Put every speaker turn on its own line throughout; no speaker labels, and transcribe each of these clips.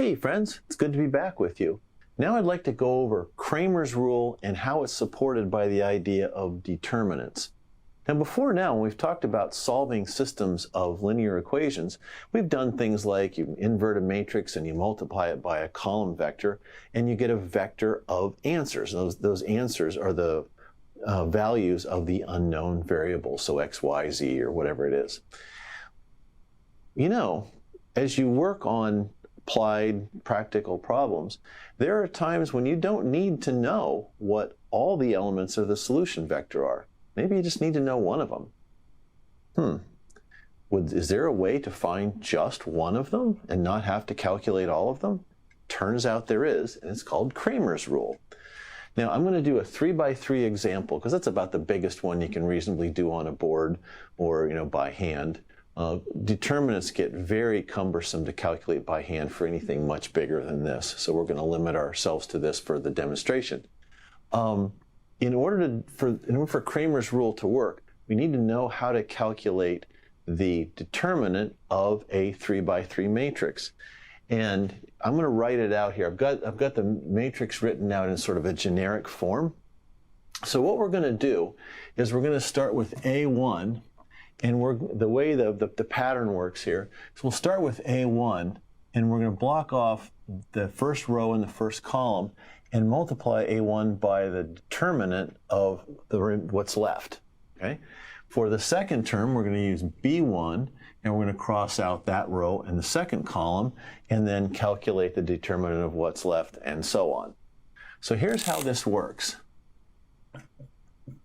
Hey friends, it's good to be back with you. Now I'd like to go over Cramer's rule and how it's supported by the idea of determinants. Now before now, when we've talked about solving systems of linear equations, we've done things like you invert a matrix and you multiply it by a column vector and you get a vector of answers. Those answers are the values of the unknown variables, so x, y, z, or whatever it is. You know, as you work on applied practical problems, there are times when you don't need to know what all the elements of the solution vector are. Maybe you just need to know one of them. Is there a way to find just one of them and not have to calculate all of them? Turns out there is, and it's called Cramer's rule. Now I'm going to do a 3x3 example because that's about the biggest one you can reasonably do on a board or by hand. Determinants get very cumbersome to calculate by hand for anything much bigger than this, so we're going to limit ourselves to this for the demonstration. In order for Cramer's rule to work, we need to know how to calculate the determinant of a 3x3 matrix. And I'm going to write it out here. I've got the matrix written out in sort of a generic form. So what we're going to do is we're going to start with A1. And the way the pattern works here is we'll start with A1, and we're going to block off the first row in the first column and multiply A1 by the determinant of what's left. Okay? For the second term, we're going to use B1, and we're going to cross out that row in the second column and then calculate the determinant of what's left, and so on. So here's how this works.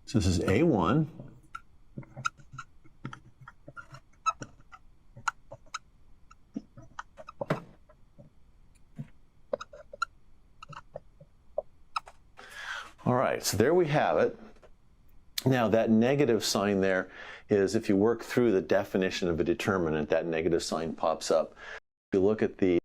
So this is A1. All right, so there we have it. Now that negative sign there is, if you work through the definition of a determinant, that negative sign pops up. If you look at the